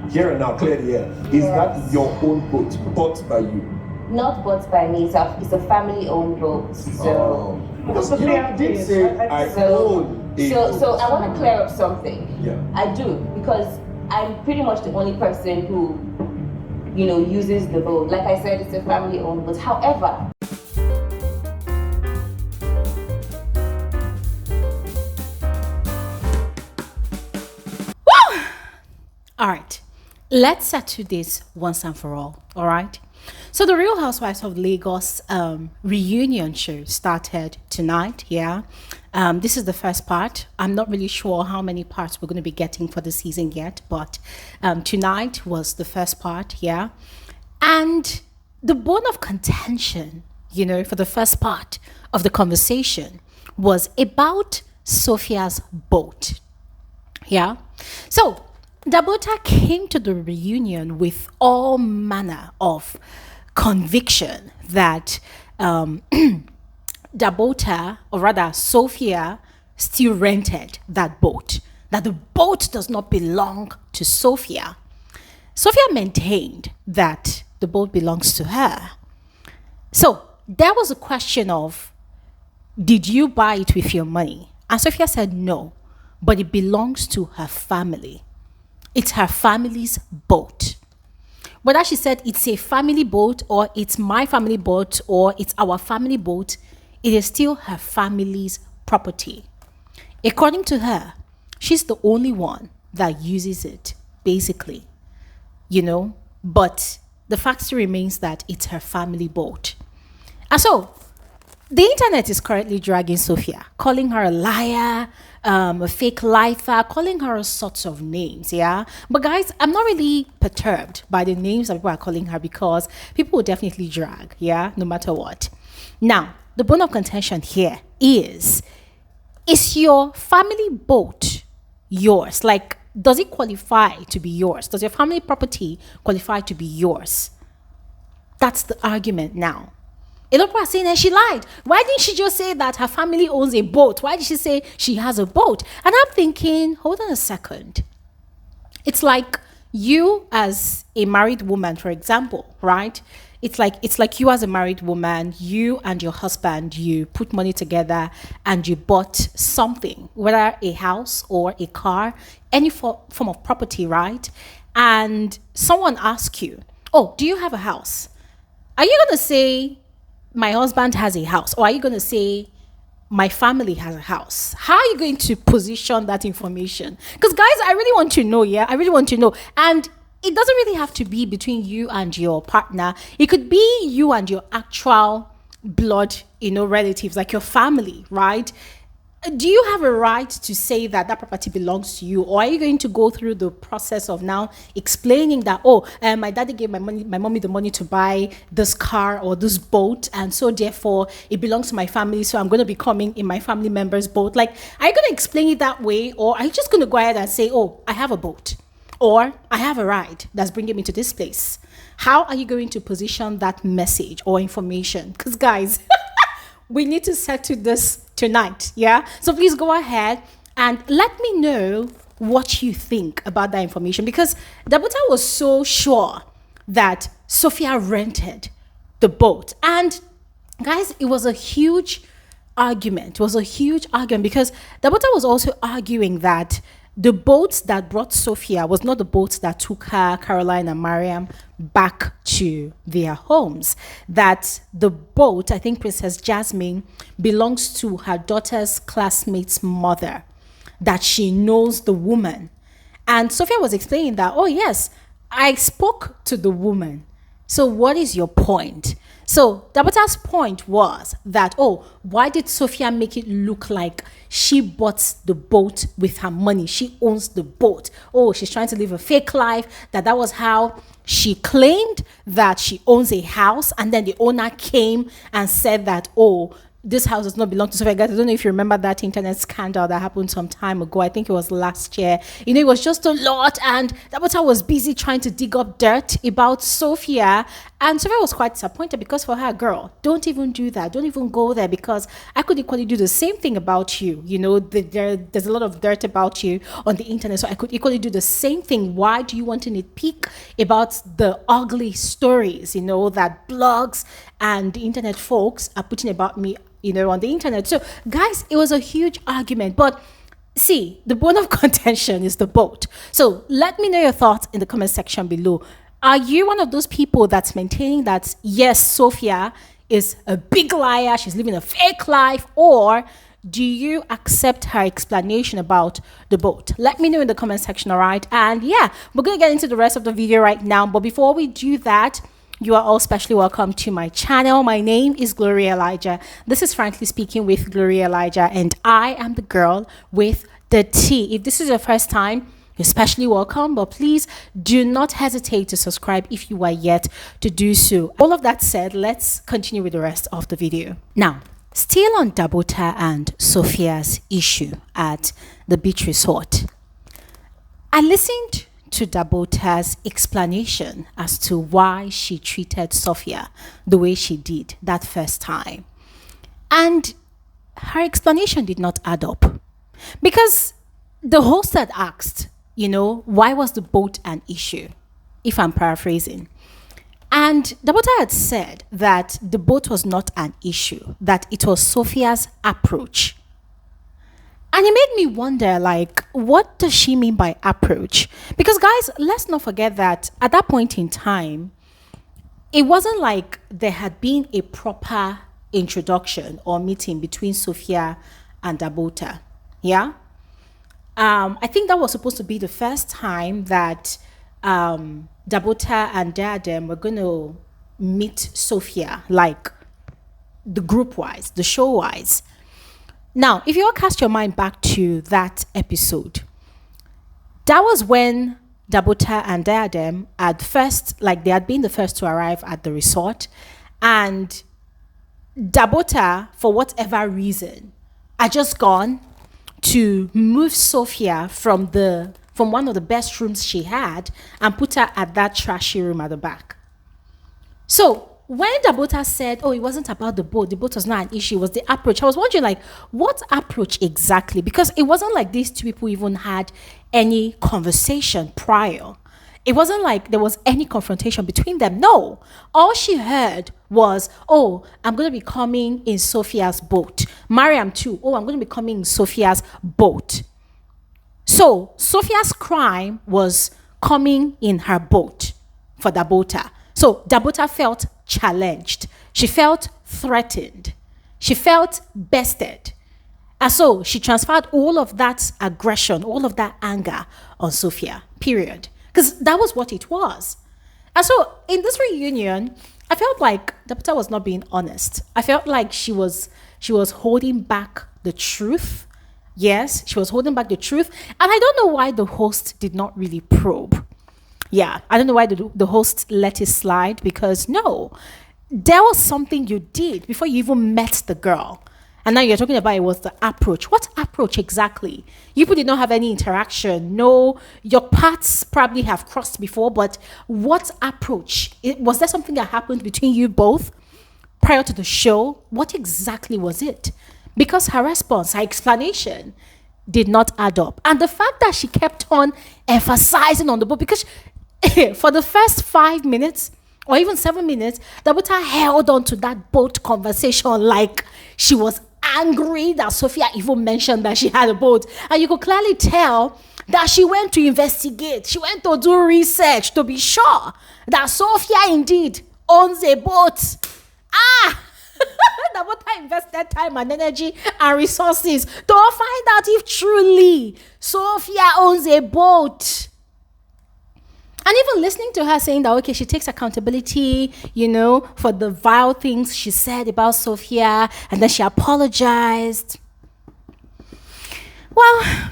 here and now, clear the air. Is that your own boat, bought by you? Not bought by me. It's a family-owned boat. So, because you did say I own a boat. So I want to clear up something. Yeah. I do, because I'm pretty much the only person who, uses the boat. Like I said, it's a family-owned boat. However, all right, let's settle this once and for all right? So the Real Housewives of Lagos reunion show started tonight, yeah? This is the first part. I'm not really sure how many parts we're going to be getting for the season yet, but tonight was the first part, yeah? And the bone of contention, for the first part of the conversation was about Sophia's boat, yeah? So Dabota came to the reunion with all manner of conviction that Dabota, or rather Sophia, still rented that boat, that the boat does not belong to Sophia. Sophia maintained that the boat belongs to her. So there was a question of, did you buy it with your money? And Sophia said no, but it belongs to her family. It's her family's boat. Whether she said it's a family boat, or it's my family boat, or it's our family boat, it is still her family's property. According to her, she's the only one that uses it, basically. But the fact still remains that it's her family boat. And so the internet is currently dragging Sophia, calling her a liar, a fake lifer, calling her all sorts of names, yeah? But guys, I'm not really perturbed by the names that people are calling her, because people will definitely drag, yeah? No matter what. Now, the bone of contention here is your family boat yours? Like, does it qualify to be yours? Does your family property qualify to be yours? That's the argument now. A lot of people are saying that she lied. Why didn't she just say that her family owns a boat? Why did she say she has a boat? And I'm thinking, hold on a second. It's like you as a married woman, for example, right? It's like you as a married woman, you and your husband, you put money together and you bought something, whether a house or a car, any form of property, right? And someone asks you, oh, do you have a house? Are you going to say, my husband has a house? Or are you going to say, my family has a house? How are you going to position that information? Because guys, I really want to know, yeah? I really want to know. And it doesn't really have to be between you and your partner. It could be you and your actual blood, relatives, like your family, right? Do you have a right to say that property belongs to you? Or are you going to go through the process of now explaining that, my daddy gave my mommy the money to buy this car or this boat, and so therefore it belongs to my family, so I'm going to be coming in my family member's boat? Like, are you going to explain it that way? Or are you just going to go ahead and say, oh, I have a boat, or I have a ride that's bringing me to this place? How are you going to position that message or information? Because guys, we need to settle this tonight, yeah? So please go ahead and let me know what you think about that information, because Dabota was so sure that Sophia rented the boat. And guys, it was a huge argument. It was a huge argument because Dabota was also arguing that the boat that brought Sophia was not the boat that took her, Carolyn and Mariam, back to their homes. That the boat, I think Princess Jasmine, belongs to her daughter's classmate's mother, that she knows the woman. And Sophia was explaining that, oh yes, I spoke to the woman. So what is your point? So Dabota's point was that, why did Sophia make it look like she bought the boat with her money? She owns the boat. Oh, she's trying to live a fake life. That was how she claimed that she owns a house. And then the owner came and said that, this house does not belong to Sophia. Guys, I don't know if you remember that internet scandal that happened some time ago. I think it was last year. It was just a lot, and Dabota was busy trying to dig up dirt about Sophia, and Sophia was quite disappointed because for her, girl, don't even do that. Don't even go there, because I could equally do the same thing about you. There's a lot of dirt about you on the internet, so I could equally do the same thing. Why do you want to nitpick about the ugly stories, that blogs and the internet folks are putting about me, on the internet? So, guys, it was a huge argument. But see, the bone of contention is the boat. So let me know your thoughts in the comment section below. Are you one of those people that's maintaining that, yes, Sophia is a big liar, she's living a fake life, or do you accept her explanation about the boat? Let me know in the comment section, all right? And yeah, we're going to get into the rest of the video right now. But before we do that, you are all specially welcome to my channel. My name is Gloria Elijah. This is Frankly Speaking with Gloria Elijah, and I am the girl with the T. If this is your first time, you're especially welcome, but please do not hesitate to subscribe if you are yet to do so. All of that said, let's continue with the rest of the video. Now, still on Dabota and Sophia's issue at the beach resort, I listened to Dabota's explanation as to why she treated Sophia the way she did that first time. And her explanation did not add up. Because the host had asked, why was the boat an issue? If I'm paraphrasing. And Dabota had said that the boat was not an issue, that it was Sophia's approach. And it made me wonder, what does she mean by approach? Because, guys, let's not forget that at that point in time, it wasn't like there had been a proper introduction or meeting between Sophia and Dabota. Yeah? I think that was supposed to be the first time that Dabota and Diiadem were going to meet Sophia, the group-wise, the show-wise. Now, if you all cast your mind back to that episode, that was when Dabota and Diiadem they had been the first to arrive at the resort, and Dabota, for whatever reason, had just gone to move Sophia from one of the best rooms she had and put her at that trashy room at the back. So when Dabota said, it wasn't about the boat was not an issue, it was the approach, I was wondering, what approach exactly? Because it wasn't like these two people even had any conversation prior. It wasn't like there was any confrontation between them. No. All she heard was, I'm going to be coming in Sophia's boat. Mariam too. I'm going to be coming in Sophia's boat. So Sophia's crime was coming in her boat for Dabota. So Dabota felt challenged. She felt threatened. She felt bested. And so she transferred all of that aggression, all of that anger on Sophia, period. Because that was what it was. And so in this reunion, I felt like Dabota was not being honest. I felt like she was holding back the truth. Yes, she was holding back the truth. And I don't know why the host did not really probe. Yeah, I don't know why the host let it slide, because no, there was something you did before you even met the girl. And now you're talking about it was the approach. What approach exactly? You people did not have any interaction. No, your paths probably have crossed before, but what approach? Was there something that happened between you both prior to the show? What exactly was it? Because her response, her explanation did not add up. And the fact that she kept on emphasizing on the book, because for the first 5 minutes or even 7 minutes, Dabota held on to that boat conversation like she was angry that Sophia even mentioned that she had a boat. And you could clearly tell that she went to investigate. She went to do research to be sure that Sophia indeed owns a boat. Dabota invested time and energy and resources to find out if truly Sophia owns a boat. And even listening to her saying that, okay, she takes accountability, for the vile things she said about Sophia, and then she apologized. Well,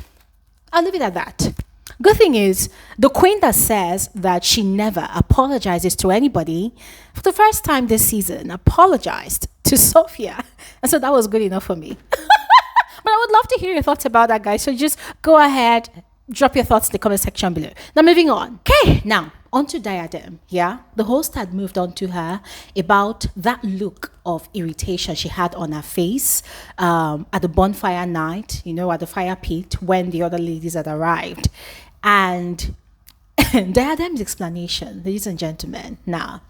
I'll leave it at that. Good thing is, the queen that says that she never apologizes to anybody, for the first time this season, apologized to Sophia. And so that was good enough for me. But I would love to hear your thoughts about that, guys. So just go ahead, drop your thoughts in the comment section below. Now, moving on. Okay, now on to Diadem. Yeah, the host had moved on to her about that look of irritation she had on her face at the bonfire night, at the fire pit when the other ladies had arrived. And Diadem's explanation, ladies and gentlemen, now,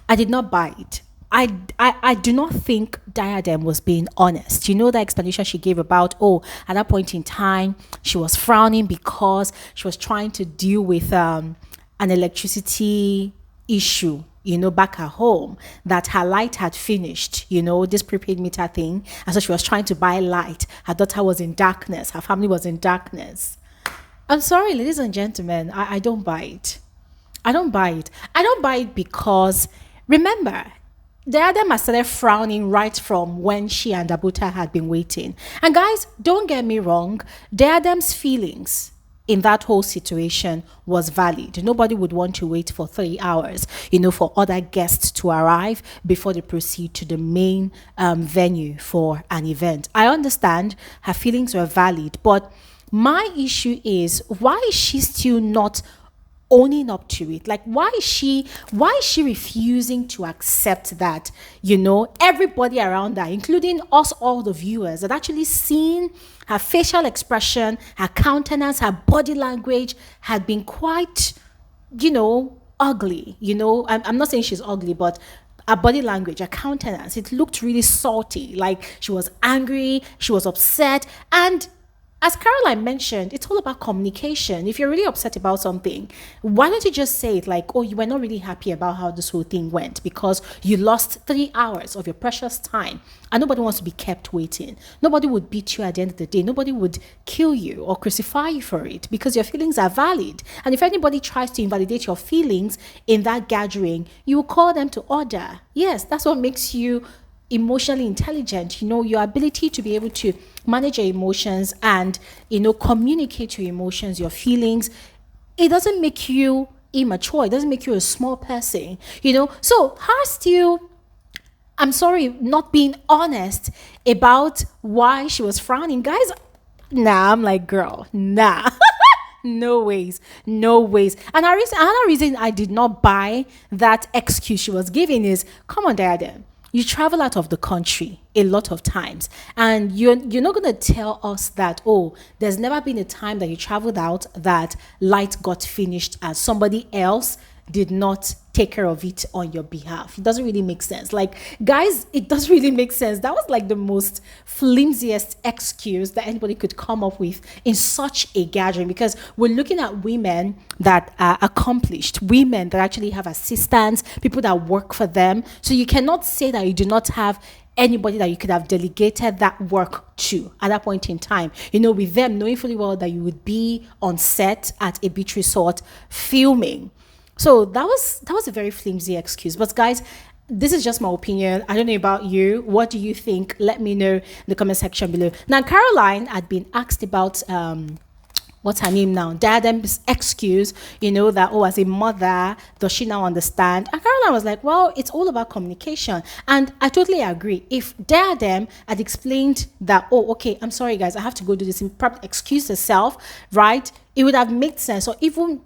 I did not buy it. I do not think Diadem was being honest. The explanation she gave about, at that point in time, she was frowning because she was trying to deal with an electricity issue, back at home, that her light had finished, this prepaid meter thing. And so she was trying to buy light. Her daughter was in darkness. Her family was in darkness. I'm sorry, ladies and gentlemen, I don't buy it. I don't buy it. I don't buy it because, remember, Diadem has started frowning right from when she and Dabota had been waiting. And guys, don't get me wrong, Diadem's feelings in that whole situation was valid. Nobody would want to wait for 3 hours, for other guests to arrive before they proceed to the main venue for an event. I understand her feelings were valid, but my issue is, why is she still not owning up to it? Like, why is she refusing to accept that, everybody around her, including us, all the viewers, had actually seen her facial expression, her countenance, her body language had been quite, ugly. I'm not saying she's ugly, but her body language, her countenance, it looked really salty. Like, she was angry, she was upset. And as Caroline mentioned, it's all about communication. If you're really upset about something, why don't you just say it like, you were not really happy about how this whole thing went because you lost 3 hours of your precious time, and nobody wants to be kept waiting. Nobody would beat you at the end of the day. Nobody would kill you or crucify you for it because your feelings are valid. And if anybody tries to invalidate your feelings in that gathering, you will call them to order. Yes, that's what makes you emotionally intelligent. Your ability to be able to manage your emotions and communicate your emotions, your feelings, it doesn't make you immature. It doesn't make you a small person. So her still, I'm sorry, not being honest about why she was frowning, guys. I'm like, girl, nah. No ways. And another reason I did not buy that excuse she was giving is, come on, Diadem, you travel out of the country a lot of times, and you're not going to tell us that, there's never been a time that you traveled out that light got finished and somebody else did not take care of it on your behalf. It doesn't really make sense. Like, guys, it doesn't really make sense. That was like the most flimsiest excuse that anybody could come up with in such a gathering, because we're looking at women that are accomplished, women that actually have assistants, people that work for them. So you cannot say that you do not have anybody that you could have delegated that work to at that point in time, with them knowing fully well that you would be on set at a beach resort filming. So that was a very flimsy excuse. But guys, this is just my opinion. I don't know about you. What do you think? Let me know in the comment section below. Now, Caroline had been asked about what's her name now? Diadem's excuse, that, as a mother, does she now understand? And Caroline was like, well, it's all about communication. And I totally agree. If Diadem had explained that, okay, I'm sorry, guys, I have to go do this, and probably excuse herself, right? It would have made sense. Or even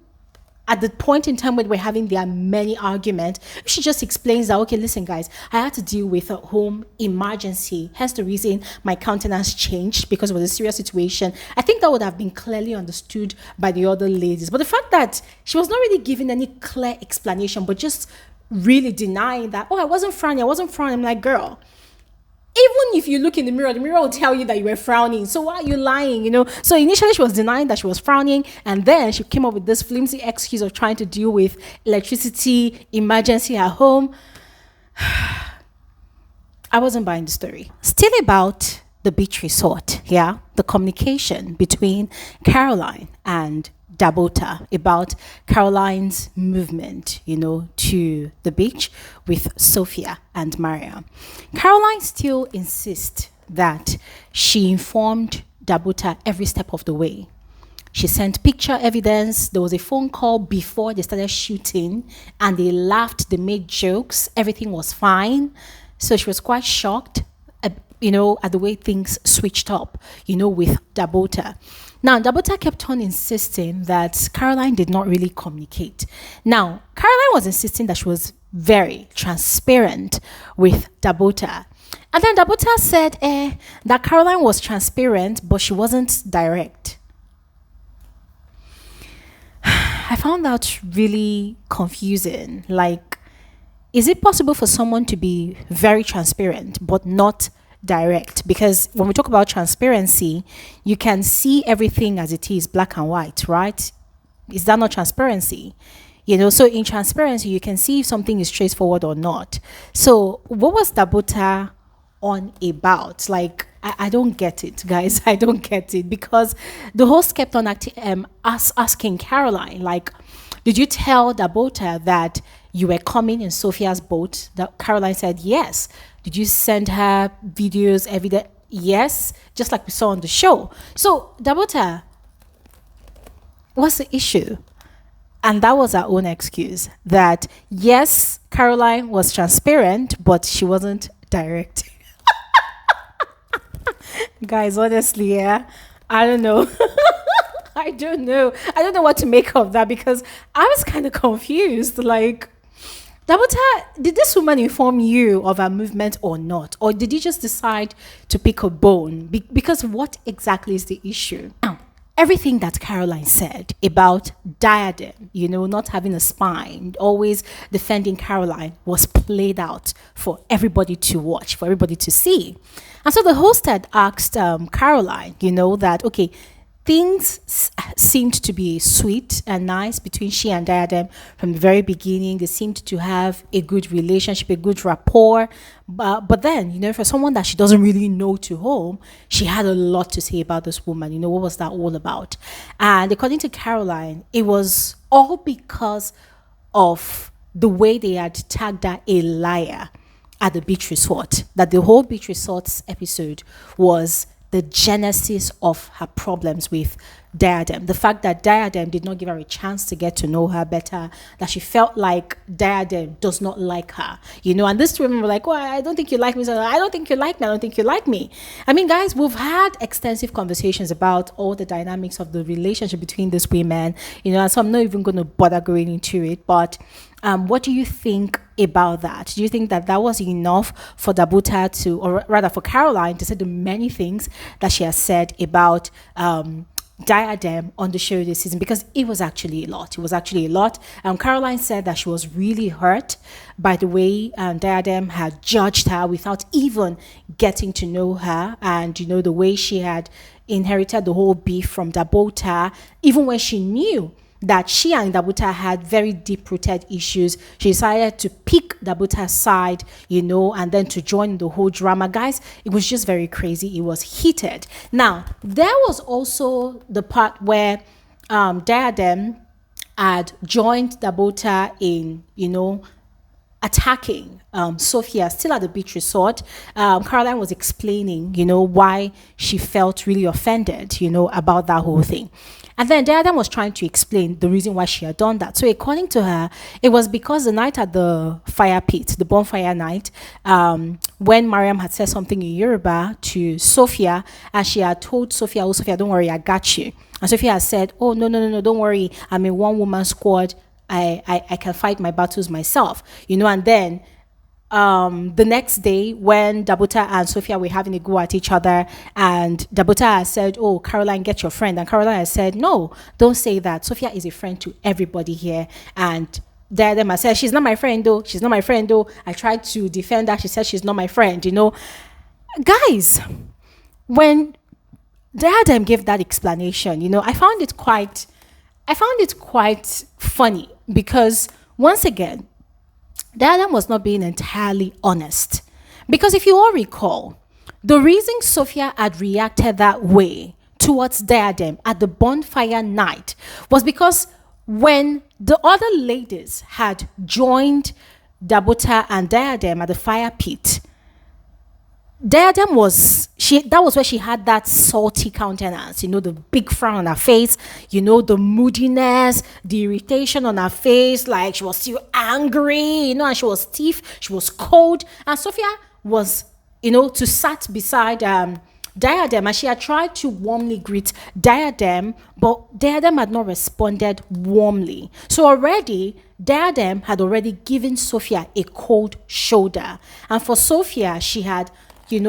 at the point in time when we're having their many arguments, she just explains that, okay, listen, guys, I had to deal with a home emergency. Hence the reason my countenance changed, because it was a serious situation. I think that would have been clearly understood by the other ladies. But the fact that she was not really giving any clear explanation, but just really denying that, I wasn't frowning. I'm like, girl, even if you look in the mirror will tell you that you were frowning. So why are you lying? So initially she was denying that she was frowning, and then she came up with this flimsy excuse of trying to deal with electricity emergency at home. I wasn't buying the story. Still about the beach resort, the communication between Caroline and Dabota about Caroline's movement, to the beach with Sophia and Maria. Caroline still insists that she informed Dabota every step of the way. She sent picture evidence. There was a phone call before they started shooting, and they laughed, they made jokes, everything was fine. So she was quite shocked, at the way things switched up, with Dabota. Now, Dabota kept on insisting that Caroline did not really communicate. Now, Caroline was insisting that she was very transparent with Dabota. And then Dabota said that Caroline was transparent, but she wasn't direct. I found that really confusing. Like, is it possible for someone to be very transparent but not direct? Because when we talk about transparency, you can see everything as it is, black and white, right? Is that not transparency? So in transparency, you can see if something is straightforward or not. So what was Dabota on about? Like, I don't get it, guys. I don't get it, because the host kept on asking Caroline, like, did you tell Dabota that you were coming in Sophia's boat? That Caroline said yes. Did you send her videos, evidence? Yes, just like we saw on the show. So Dabota, what's the issue? And that was her own excuse, that yes, Caroline was transparent, but she wasn't direct. Guys, honestly, yeah, I don't know. I don't know what to make of that, because I was kind of confused. Like, Dabota, did this woman inform you of her movement or not? Or did you just decide to pick a bone? Because what exactly is the issue? Now, everything that Caroline said about Diadem, not having a spine, always defending Caroline, was played out for everybody to watch, for everybody to see. And so the host had asked Caroline, that, okay, things seemed to be sweet and nice between she and Diadem from the very beginning. They seemed to have a good relationship, a good rapport. But then, for someone that she doesn't really know to whom, she had a lot to say about this woman. What was that all about? And according to Caroline, it was all because of the way they had tagged her a liar at the beach resort. That the whole beach resorts episode was the genesis of her problems with Diadem. The fact that Diadem did not give her a chance to get to know her better, that she felt like Diadem does not like her, and these two women were like, well, I don't think you like me. So I don't think you like me. I don't think you like me. I mean, guys, we've had extensive conversations about all the dynamics of the relationship between these women, and so I'm not even going to bother going into it. But what do you think about that? Do you think that that was enough for Dabota to, or rather for Caroline to say the many things that she has said about Diadem on the show this season? Because it was actually a lot. It was actually a lot. Caroline said that she was really hurt by the way Diadem had judged her without even getting to know her, and the way she had inherited the whole beef from Dabota, even when she knew that she and Dabota had very deep-rooted issues. She decided to pick Dabota's side, and then to join the whole drama. Guys, it was just very crazy. It was heated. Now, there was also the part where Diadem had joined Dabota in, attacking Sophia, still at the beach resort. Caroline was explaining, why she felt really offended, about that whole thing. And then Diadem was trying to explain the reason why she had done that. So according to her, it was because the night at the fire pit, the bonfire night, when Mariam had said something in Yoruba to Sophia, and she had told Sophia, oh, Sophia, don't worry, I got you. And Sophia had said, oh, no, don't worry, I'm a one-woman squad. I can fight my battles myself, and then the next day when Dabota and Sophia were having a go at each other, and Dabota has said, oh, Caroline, get your friend, and Caroline has said, no, don't say that, Sophia is a friend to everybody here. And Diadem said, she's not my friend though, I tried to defend her, she said she's not my friend. Guys, when Diadem gave that explanation, I found it quite funny, because once again, Diadem was not being entirely honest. Because if you all recall, the reason Sophia had reacted that way towards Diadem at the bonfire night was because when the other ladies had joined Dabota and Diadem at the fire pit, Diadem that was where she had that salty countenance, the big frown on her face, the moodiness, the irritation on her face, like she was still angry, and she was stiff, she was cold. And Sophia was, to sat beside Diadem, and she had tried to warmly greet Diadem, but Diadem had not responded warmly. So already, Diadem had already given Sophia a cold shoulder. And for Sophia, she had,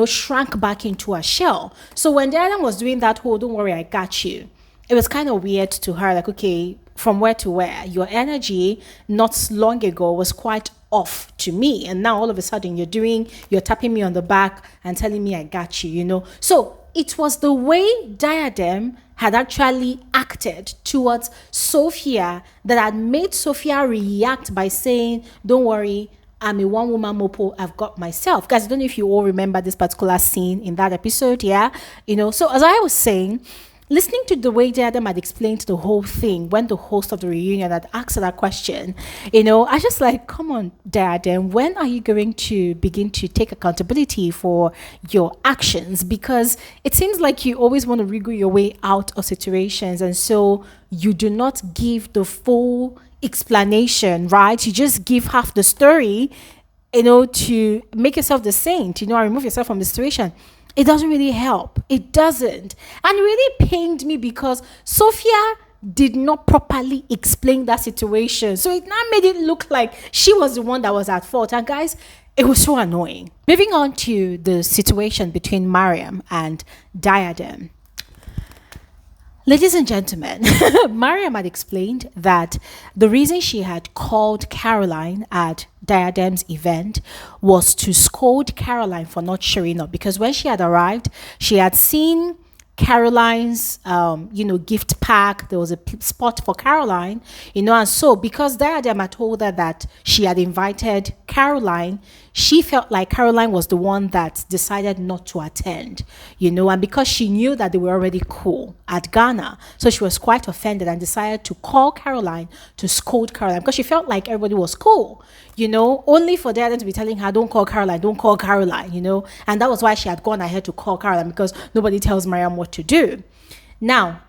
shrank back into a shell. So when Diadem was doing that whole, don't worry, I got you, it was kind of weird to her, like, okay, from where to where? Your energy not long ago was quite off to me, and now all of a sudden you're tapping me on the back and telling me I got you. So it was the way Diadem had actually acted towards Sophia that had made Sophia react by saying, don't worry, I'm a one-woman mopo, I've got myself. Guys, I don't know if you all remember this particular scene in that episode, yeah? So as I was saying, listening to the way Diadem had explained the whole thing when the host of the reunion had asked her that question, I just like, come on, Diadem, when are you going to begin to take accountability for your actions? Because it seems like you always want to wriggle your way out of situations, and so you do not give the full explanation, right? You just give half the story, to make yourself the saint, and remove yourself from the situation. It doesn't really help. It doesn't. And it really pained me because Sophia did not properly explain that situation. So it now made it look like she was the one that was at fault. And guys, it was so annoying. Moving on to the situation between Mariam and Diadem. Ladies and gentlemen, Mariam had explained that the reason she had called Caroline at Diadem's event was to scold Caroline for not showing up, because when she had arrived, she had seen Caroline's gift pack. There was a spot for Caroline, and so because Diadem had told her that she had invited Caroline, she felt like Caroline was the one that decided not to attend, and because she knew that they were already cool at Ghana, so she was quite offended and decided to call Caroline to scold Caroline, because she felt like everybody was cool, only for Diadem to be telling her, don't call Caroline, and that was why she had gone ahead to call Caroline, because nobody tells Mariam what to do. Now,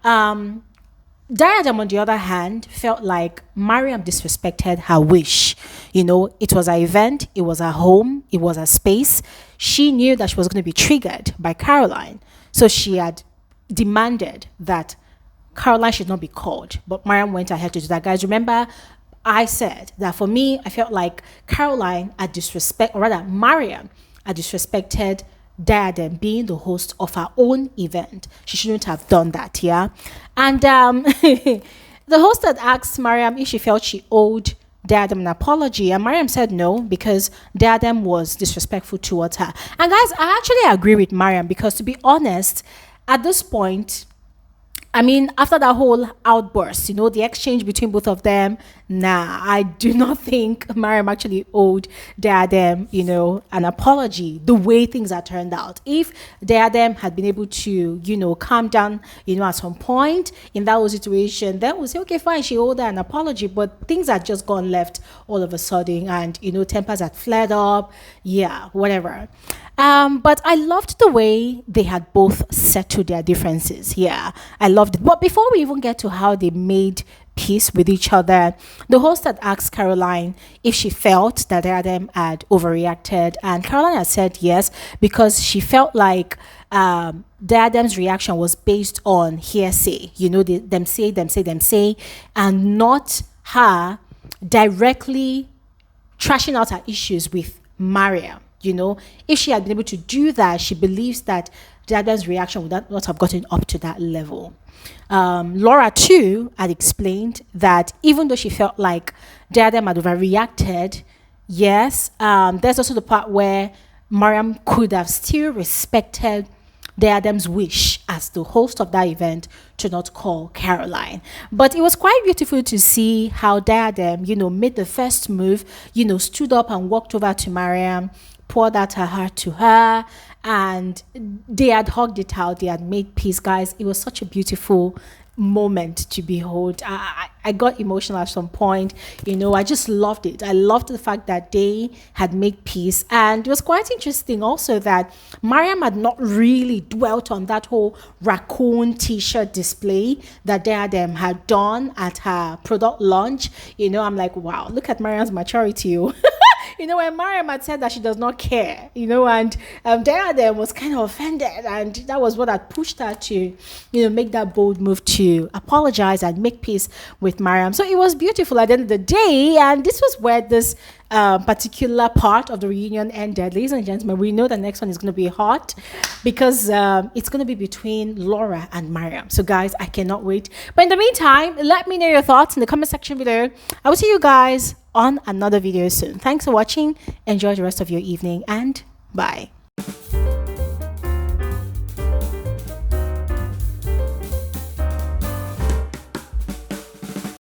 Diadem, on the other hand, felt like Mariam disrespected her wish. It was her event, it was her home, it was her space. She knew that she was going to be triggered by Caroline. So she had demanded that Caroline should not be called. But Mariam went ahead to do that. Guys, remember, I said that for me, I felt like Mariam had disrespected Diadem being the host of her own event. She shouldn't have done that, yeah? And the host had asked Mariam if she felt she owed Diadem an apology, and Mariam said no, because Diadem was disrespectful towards her. And guys, I actually agree with Mariam, because to be honest, at this point, after that whole outburst, the exchange between both of them, I do not think Mariam actually owed Diadem, an apology the way things had turned out. If Diadem had been able to, calm down, at some point in that whole situation, then we'll say, okay, fine, she owed her an apology, but things had just gone left all of a sudden, and, tempers had flared up, whatever. But I loved the way they had both settled their differences. Yeah, I loved it. But before we even get to how they made peace with each other, the host had asked Caroline if she felt that Diadem had overreacted. And Caroline had said yes, because she felt like Diadem's reaction was based on hearsay. Them say, and not her directly trashing out her issues with Mariam. If she had been able to do that, she believes that Diadem's reaction would not have gotten up to that level. Laura too had explained that even though she felt like Diadem had overreacted, yes, there's also the part where Mariam could have still respected Diadem's wish as the host of that event to not call Caroline. But it was quite beautiful to see how Diadem, made the first move, stood up and walked over to Mariam, poured out her heart to her, and they had hugged it out. They had made peace, guys. It was such a beautiful moment to behold. I got emotional at some point. I just loved it. I loved the fact that they had made peace. And it was quite interesting also that Mariam had not really dwelt on that whole raccoon t-shirt display that Diadem had done at her product launch. I'm like, wow, look at Mariam's maturity. when Mariam had said that she does not care, and Diadem was kind of offended, and that was what had pushed her to, make that bold move to apologize and make peace with Mariam. So it was beautiful at the end of the day, and this was where this particular part of the reunion ended. Ladies and gentlemen, we know the next one is going to be hot because it's going to be between Laura and Mariam. So guys, I cannot wait. But in the meantime, let me know your thoughts in the comment section below. I will see you guys on another video soon. Thanks for watching. Enjoy the rest of your evening and bye.